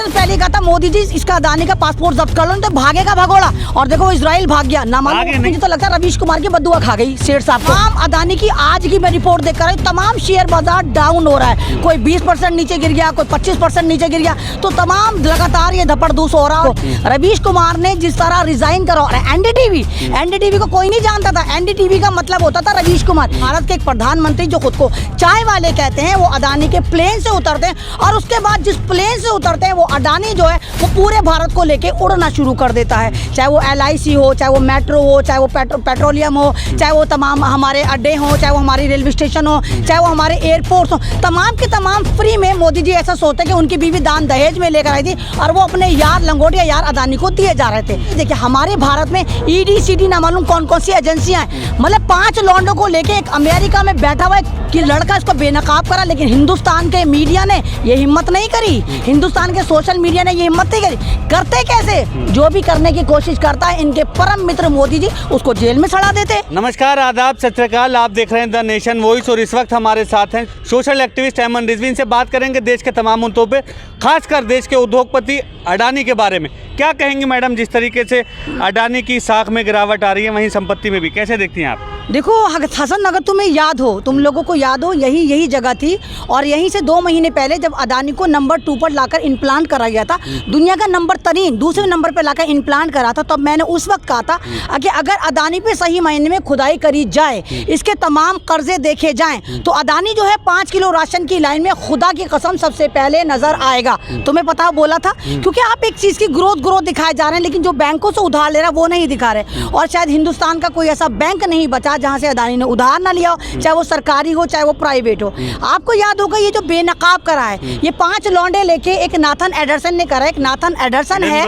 मैंने तो पहले कहा था मोदी जी इसका अदानी का पासपोर्ट जब्त कर लो, तो भागेगा भगोड़ा। और देखो वो इजराइल भाग गया ना, मालूम मुझे तो लगता है रवीश कुमार की बद्दुआ खा गई शेर साहब। तमाम अदानी की आज की मैं रिपोर्ट देख कर आई, तमाम शेयर बाजार डाउन हो रहा है। कोई 20% नीचे गिर गया, कोई 25% नीचे गिर गया, तो तमाम लगातार ये धपड़धूस हो रहा है। रवीश कुमार ने जिस तरह रिजाइन करा, एनडीटीवी को कोई नहीं जानता था। एनडीटीवी का मतलब होता था रवीश कुमार। भारत के एक प्रधानमंत्री जो खुद को चाय वाले कहते हैं, वो अदानी के प्लेन से उतरते हैं और उसके बाद जिस प्लेन से उतरते हैं वो अडानी जो है वो पूरे भारत को लेके उड़ना शुरू कर देता है। चाहे वो LIC हो, चाहे वो मेट्रो हो, चाहे वो पेट्रोलियम हो, चाहे वो तमाम हमारे अड्डे हो, चाहे वो हमारी रेलवे स्टेशन हो, चाहे वो हमारे एयरपोर्ट्स हो, तमाम के तमाम फ्री में मोदी जी ऐसा सोचते कि उनकी बीवी दान दहेज में लेकर आई थी और वो अपने यार लंगोटिया यार अदानी को दिए जा रहे थे। देखिए हमारे भारत में ED CD ना मालूम कौन कौन सी एजेंसियां हैं। मतलब 5 लॉन्डों को लेके एक अमेरिका में बैठा हुआ कि लड़का इसको बेनकाब करा, लेकिन हिंदुस्तान के मीडिया ने ये हिम्मत नहीं करी, हिंदुस्तान के सोशल मीडिया ने ये हिम्मत नहीं करी। करते कैसे? जो भी करने की कोशिश करता है इनके परम मित्र मोदी जी उसको जेल में सड़ा देते। नमस्कार, आदाब, सत श्री अकाल। आप देख रहे हैं द नेशन वॉइस और इस वक्त हमारे साथ हैं सोशल एक्टिविस्ट अमन रिजवी। इनसे बात करेंगे देश के तमाम मुद्दों पे, खासकर देश के उद्योगपति अडानी के बारे में। क्या कहेंगे मैडम, जिस तरीके से अडानी की साख में गिरावट आ रही है वहीं संपत्ति में भी, कैसे देखती हैं आप? देखो हसन, अगर तुम्हें याद हो, तुम लोगों को याद हो, यही जगह थी और यहीं से 2 महीने पहले जब अडानी को नंबर 2 पर लाकर इम्प्लांट करा गया था, दुनिया का नंबर 3 दूसरे नंबर पर लाकर इम्प्लांट करा था, तब मैंने उस वक्त कहा था कि अगर अडानी पे सही मायने में खुदाई करी जाए, इसके तमाम कर्जे देखे जाएं, तो अडानी जो है 5 किलो राशन की लाइन में खुदा की कसम सबसे पहले नजर आएगा। तुम्हें पता बोला था, क्योंकि आप एक चीज की ग्रोथ दिखाए जा रहे हैं, लेकिन जो बैंकों से उधार ले रहा है वो नहीं दिखा रहे। और शायद हिंदुस्तान का कोई ऐसा बैंक नहीं बचा जहां से अडानी ने उधार ना लिया हो, चाहे वो सरकारी हो चाहे वो प्राइवेट हो। आपको याद होगा ये जो बेनकाब करा है, ये 5 लौंडे लेके एक नाथन एडरसन ने करा है। एक नाथन एडरसन है,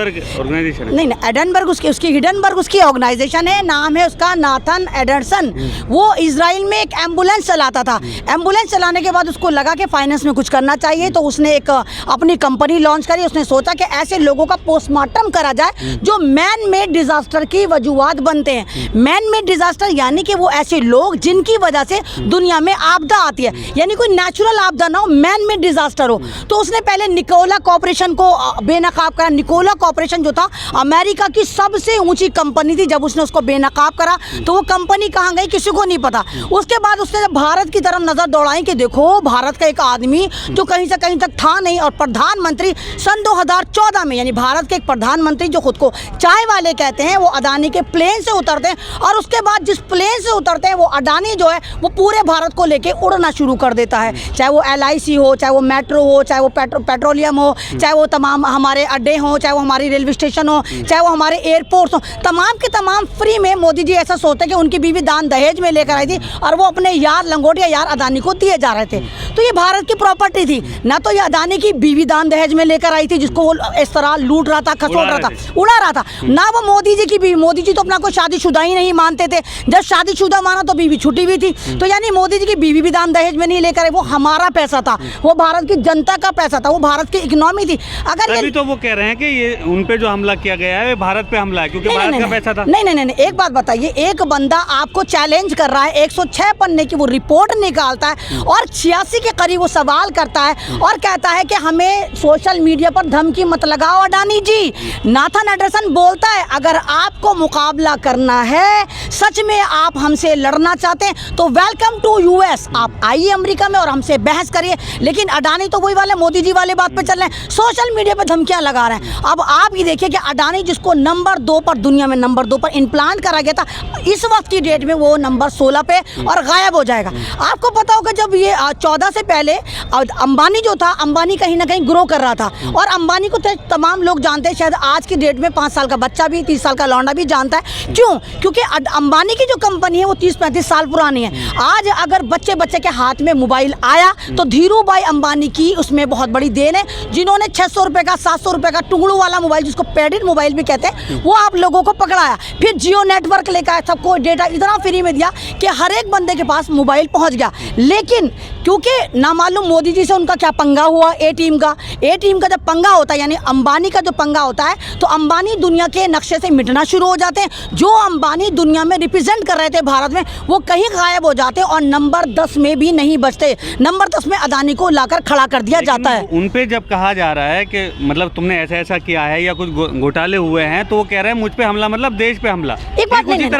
नहीं एडनबर्ग उसकी हिडनबर्ग उसकी ऑर्गेनाइजेशन है, नाम है उसका नाथन एडरसन। वो इजराइल में एक एम्बुलेंस चलाता था। एम्बुलेंस चलाने के बाद उसको लगा कि फाइनेंस में कुछ करना चाहिए, तो उसने एक अपनी कंपनी लॉन्च करी। उसने सोचा कि ऐसे लोगों का पोस्टमार्टम करा जाए जो मैन मेड डिजास्टर की वजूहात बनते हैं। मैन मेड डिजास्टर यानी कि वो ऐसे लोग जिनकी वजह से दुनिया में आपदा आती है, यानी कोई नेचुरल आपदा ना हो, मैन मेड डिजास्टर हो। तो उसने पहले निकोला कॉर्पोरेशन को बेनकाब करा। निकोला कॉर्पोरेशन जो था अमेरिका की सबसे ऊंची कंपनी थी। जब उसने उसको बेनकाब करा तो वो कंपनी कहाँ गई किसी को नहीं पता। उसके बाद उसने जब भारत की तरफ नजर दौड़ाई कि देखो भारत का एक आदमी जो कहीं से कहीं तक था नहीं, और प्रधानमंत्री सन 2014 में, यानी भारत के एक प्रधानमंत्री जो खुद को चाय वाले कहते हैं, वो अडानी के प्लेन से उतरते हैं और उसके बाद जिस प्लेन से उतरते हैं वो अडानी जो है वो पूरे भारत को लेके उड़ना शुरू कर देता है। चाहे वो LIC हो, चाहे वो मेट्रो हो, चाहे वो पेट्रोलियम हो, चाहे वो तमाम हमारे अड्डे हो, चाहे वो हमारी रेलवे स्टेशन हो, चाहे वो हमारे एयरपोर्ट्स हो, तमाम के तमाम फ्री में मोदी जी ऐसा सोचते कि उनकी बीवी दान दहेज में लेकर आई थी और वो अपने यार लंगोटिया यार अडानी को दिए जा रहे थे। तो ये भारत की प्रॉपर्टी थी ना, तो ये अडानी की बीवी दान दहेज में लेकर आई थी जिसको वो इस तरह लूट रहा था, खसोट रहा था, उड़ा रहा था ना। वो मोदी जी की बीवी, मोदी जी तो अपना कोई शादीशुदा ही नहीं मानते थे। जब शादीशुदा माना तो बीवी छुटी हुई थी। तो यानी मोदी जी की बीवी भी दान दहेज में नहीं लेकर, वो हमारा पैसा था, वो भारत की जनता का पैसा था, वो भारत की इकोनॉमी थी। अगर अभी तो वो कह रहे हैं कि ये उन पे जो हमला किया गया है भारत पे हमला है, क्योंकि भारत का पैसा था। नहीं, एक बात बताइए, एक बंदा आपको चैलेंज कर रहा है, 106 पन्ने की वो रिपोर्ट निकालता है और 86 के करीब वो सवाल करता है और कहता है कि हमें सोशल मीडिया पर धमकी मत लगाओ अडानी जी। नाथन एडरसन बोलता है अगर आपको मुकाबला करना है, सच में आप हमसे लड़ना चाहते हैं तो वेलकम टू US, आप आइए अमेरिका में और हमसे बहस करिए। लेकिन अडानी तो वही वाले मोदी जी वाले बात पे चल रहे हैं, सोशल मीडिया पे धमकियां लगा रहे हैं। अब आप ये देखिए कि अडानी जिसको नंबर 2 पर, दुनिया में नंबर 2 पर इम्प्लांट करा गया था, इस वक्त की डेट में वो नंबर 16 पे और गायब हो जाएगा। आपको पता होगा जब ये 14 से पहले अंबानी जो था, अंबानी कहीं ना कहीं ग्रो कर रहा था और अंबानी को तमाम लोग जानते हैं, शायद आज की डेट में 5 साल का बच्चा भी, 30 साल का लौंडा भी जानता है। क्यों? क्योंकि अंबानी की जो कंपनी है वो 30-35 साल पुरानी है। आज अगर बच्चे के हाथ में मोबाइल आया तो धीरू भाई अंबानी की उसमें बहुत बड़ी देन है, जिन्होंने 600 रुपए का 700 रुपए का टुकड़ू वाला मोबाइल, जिसको पैडेड मोबाइल भी कहते हैं, वो आप लोगों को पकड़ाया। फिर जियो नेटवर्क लेकर आया, सबको डेटा इतना फ्री में दिया कि हर एक बंदे के पास मोबाइल पहुंच गया। लेकिन क्योंकि ना मालूम मोदी जी से उनका क्या पंगा हुआ। ए टीम का जब पंगा होता है, यानी अंबानी का जो पंगा होता है, तो अंबानी दुनिया के नक्शे से मिटना शुरू हो जाते हैं। जो अंबानी दुनिया में रिप्रेजेंट कर रहे थे भारत में, वो कहीं गायब हो जाते हैं और नंबर 10 में भी नहीं बचते। नंबर 10 में अदानी को लाकर खड़ा कर दिया जाता है। उन पे जब कहा जा रहा है कि मतलब तुमने ऐसा ऐसा किया है या कुछ घोटाले हुए हैं, तो वो कह रहे हैं मुझ पे हमला मतलब देश पे हमला। एक बात नहीं,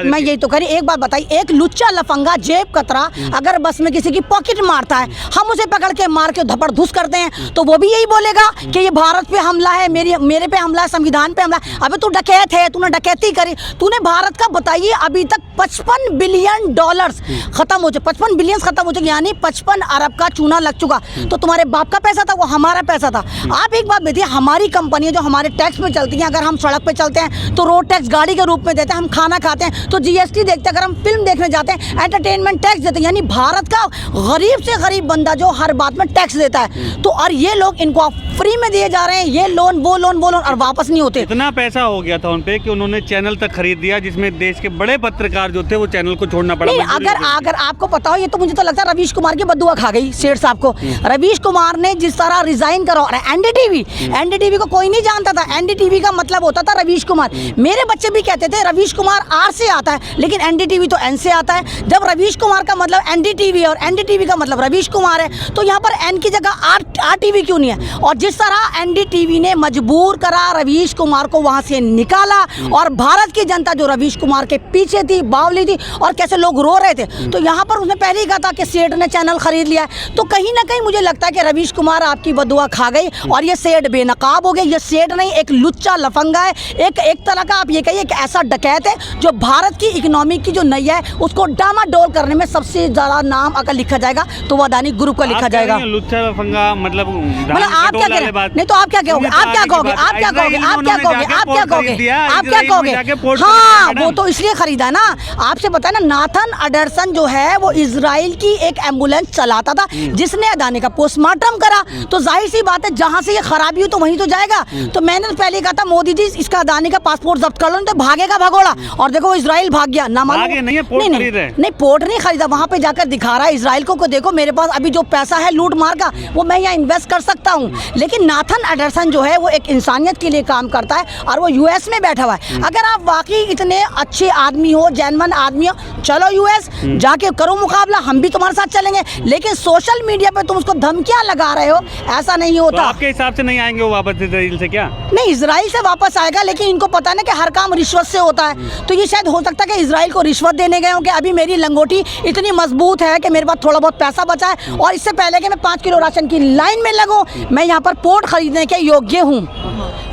मैं यही तो करी। एक बात बताइए, एक लुच्चा लफंगा जेब कतरा अगर बस में किसी की पॉकेट मारता है, हम उसे पकड़ के मार के धपड़ धुस करते हैं, तो वो भी यही बोलेगा कि ये भारत पे हमला है, मेरे पे हमला है, संविधान पे हमला है। अबे तू डकैत है, तूने डकैती करी, तूने भारत का बताइए अभी तक 55 बिलियन डॉलर्स खत्म हो चुके, 55 बिलियन खत्म हो चुके, यानी 55 अरब का चूना लग चुका। तो तुम्हारे बाप का पैसा था, वो हमारा पैसा था। आप एक बात बताइए, हमारी कंपनियां जो हमारे टैक्स पे चलती हैं, अगर हम सड़क पे चलते हैं तो रोड टैक्स गाड़ी के रूप में देते हैं, हम खाना खाते हैं तो जीएसटी देखते हैं, अगर हम फिल्म देखने जाते हैं एंटरटेनमेंट टैक्स देते हैं। यानी भारत का गरीब से गरीब बंदा जो हर बात में टैक्स देता है, तो और ये लोग इनको फ्री में दिए जा रहे हैं, ये लोन वो लोन और वापस नहीं होते। इतना पैसा हो गया था उन पे कि उन्होंने चैनल तक खरीद दिया, जिसमें देश के बड़े पत्रकार जो थे वो चैनल को छोड़ना पड़ा। नहीं, अगर आपको पता हो, ये तो मुझे तो लगता है रवीश कुमार की बदुआ खा गई सेठ साहब को। रवीश कुमार ने जिस तरह रिजाइन करा, एनडीटीवी को कोई नहीं जानता था। एनडीटीवी का मतलब होता था रवीश कुमार। मेरे बच्चे भी कहते थे रवीश कुमार आर से आता है, लेकिन एनडीटीवी तो एन से आता है। जब रवीश कुमार का मतलब एनडीटीवी और एनडीटीवी का मतलब रवीश कुमार है, तो यहाँ पर एन की जगह आर टीवी क्यों नहीं है? और जिस तरह एनडीटीवी ने मजबूर करा रवीश कुमार को वहां से निकाला, और भारत की जनता जो रवीश कुमार के पीछे थी, बावली थी, और कैसे लोग रो रहे थे, तो यहाँ पर उसने पहले ही कहा था कि सेठ ने चैनल खरीद लिया है। तो कहीं ना कहीं मुझे लगता है कि रवीश कुमार आपकी बदुआ खा गई और ये सेठ बेनकाब हो गए। ये सेठ नहीं, एक लुच्चा लफंगा है, एक तरह का आप ये कहिए एक ऐसा डकैत है जो भारत की इकोनॉमी की जो नैया है उसको डामाडोल करने में सबसे ज्यादा नाम अगर लिखा जाएगा तो वो अदानी ग्रुप का लिखा जाएगा। लुच्चा लफंगा मतलब आप क्या कह रहे हैं? नहीं तो आप क्या कहोगे? आप क्या कहोगे? हाँ, वो तो इसलिए खरीदा ना, आपसे पता है ना, नाथन एडरसन जो है वो इजराइल की एक एम्बुलेंस चलाता था, जिसने अदानी का पोस्टमार्टम करा। तो जाहिर सी बात है, जहां से ये खराबी हो तो वहीं तो जाएगा। तो मैंने तो पहले कहा था मोदी जी इसका अदानी का पासपोर्ट जब्त कर लो, तो भागेगा भगोड़ा। और देखो वो इजराइल भाग गया ना, नहीं पोर्ट नहीं खरीदा, वहां पे जाकर दिखा रहा है इजराइल को देखो मेरे पास अभी जो पैसा है लूट मार का, वो मैं यहाँ इन्वेस्ट कर सकता हूँ। लेकिन नाथन एडरसन जो है वो एक इंसानियत के लिए काम करता है और वो यूएस में बैठा हुआ है। अगर आप वाकई इतने अच्छे आदमी हो, जेन्युइन आदमी हो, चलो यूएस जाके करो मुकाबला, हम भी तुम्हारे साथ चलेंगे। लेकिन सोशल मीडिया पे तुम उसको धमकियां लगा रहे हो, ऐसा नहीं होता। तो आपके हिसाब से नहीं आएंगे वो वापस इजराइल से? क्या नहीं, इजराइल से वापस आएगा, लेकिन इनको पता है ना कि हर काम रिश्वत से होता है। तो ये शायद हो सकता है कि इजराइल को रिश्वत देने गए होंगे। अभी मेरी लंगोटी इतनी मजबूत है कि मेरे पास थोड़ा बहुत पैसा बचा है, और इससे पहले कि मैं 5 किलो राशन की लाइन में लगूं, मैं यहाँ पर पोर्ट खरीदने के योग्य हूँ।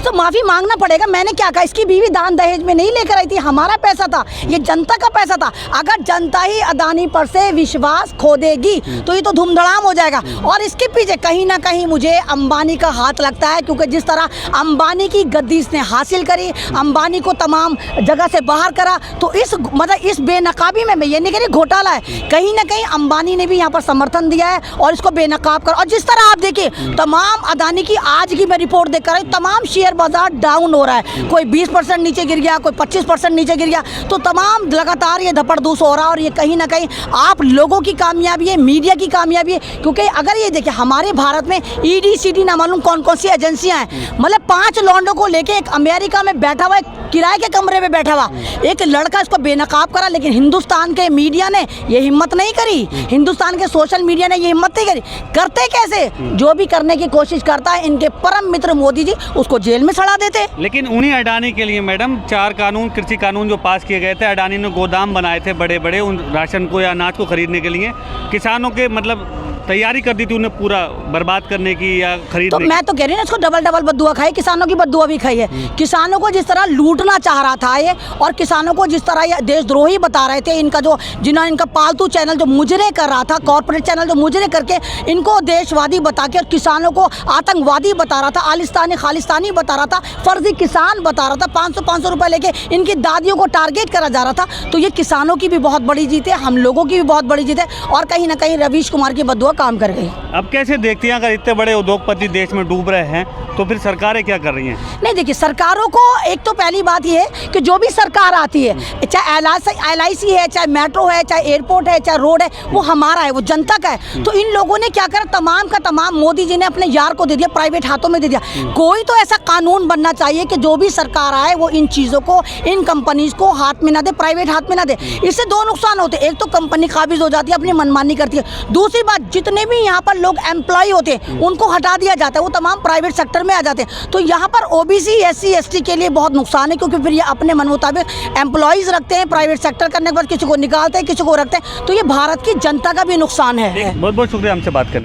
तो माफी मांगना पड़ेगा। मैंने क्या कहा, इसकी बीवी दान दहेज में नहीं लेकर आई थी, हमारा पैसा था, ये जनता का पैसा था। अगर जनता ही अदानी पर से विश्वास खो देगी तो ये तो धूमधड़ाम हो जाएगा। और इसके पीछे कहीं ना कहीं मुझे अंबानी का हाथ लगता है, क्योंकि जिस तरह अंबानी की गद्दी इसने हासिल करी, अंबानी को तमाम जगह से बाहर करा, तो इस बेनकाबी में मैं ये नहीं कह रही घोटाला है, कहीं ना कहीं अंबानी ने भी यहाँ पर समर्थन दिया है और इसको बेनकाब कर। और जिस तरह आप देखिए, तमाम अदानी की आज की मैं रिपोर्ट देख कर, तमाम शेयर बाजार डाउन हो रहा है, कोई 20% नीचे गिर गया, कोई 25% नीचे गिर गया, तो तमाम लगातार ये धपड़धूस हो रहा है। और ये कहीं ना कहीं आप लोगों की कामयाबी है, मीडिया की कामयाबी है। क्योंकि अगर ये देखिए, हमारे भारत में ईडी सीडी ना मालूम कौन कौन सी एजेंसियां हैं, मतलब 5 लौंडों को लेके एक अमेरिका में बैठा हुआ, किराए के कमरे में बैठा हुआ एक लड़का इसको बेनकाब करा। लेकिन हिंदुस्तान के मीडिया ने ये हिम्मत नहीं करी, हिंदुस्तान के सोशल मीडिया ने ये हिम्मत नहीं करी। करते कैसे? जो भी करने की कोशिश करता है, इनके परम मित्र मोदी जी उसको जेल में सड़ा देते। लेकिन उन्हीं अडानी के लिए मैडम 4 कानून, कृषि कानून जो पास किए गए थे, अडानी ने गोदाम बनाए थे बड़े बड़े उन राशन को या अनाज को खरीदने के लिए, किसानों के मतलब तैयारी कर दी थी उन्हें पूरा बर्बाद करने की या खरीदने तो मैं तो कह रही हूँ ना, इसको डबल बद्दुआ खाई, किसानों की बद्दुआ भी खाई है। किसानों को जिस तरह लूटना चाह रहा था ये, और किसानों को जिस तरह ये देशद्रोही बता रहे थे, इनका जो जिन्होंने इनका पालतू चैनल जो मुजरे कर रहा था, कॉर्पोरेट चैनल जो मुजरे करके इनको देशवादी बता के और किसानों को आतंकवादी बता रहा था, आलिस्तानी खालिस्तानी बता रहा था, फर्जी किसान बता रहा था, 500 रुपये लेके इनकी दादियों को टारगेट करा जा रहा था। तो ये किसानों की भी बहुत बड़ी जीत है, हम लोगों की भी बहुत बड़ी जीत है, और कहीं ना कहीं रवीश कुमार की बद्दुआ हुआ काम कर गई। अब कैसे देखती हैं अगर इतने बड़े उद्योगपति देश में डूब रहे हैं तो फिर सरकारें क्या कर रही हैं? नहीं देखिए, सरकारों को एक तो पहली बात ये है कि जो भी सरकार आती है, चाहे LIC है, चाहे मेट्रो है, चाहे एयरपोर्ट है, चाहे रोड है, वो हमारा है, वो जनता का है। तो इन लोगों ने क्या करा, तमाम का तमाम मोदी जी ने अपने यार को दे दिया, प्राइवेट हाथों में दे दिया। कोई तो ऐसा कानून बनना चाहिए कि जो भी सरकार आए वो इन चीज़ों को, इन कंपनीज को हाथ में ना दे, प्राइवेट हाथ में ना दे। इससे दो नुकसान होते हैं, एक तो कंपनी काबिज हो जाती है, अपनी मनमानी करती है, दूसरी बात जितने भी यहाँ पर लोग एम्प्लॉय होते हैं उनको हटा दिया जाता है, वो तमाम प्राइवेट सेक्टर में आ जाते हैं। तो यहाँ पर OBC SC ST के लिए बहुत नुकसान है, क्योंकि फिर ये अपने मन मुताबिक एम्प्लॉयज़ रखते हैं, प्राइवेट सेक्टर करने के बाद किसी को निकालते हैं, किसी को रखते हैं। तो ये भारत की जनता का भी नुकसान है। बहुत बहुत शुक्रिया हमसे बात करने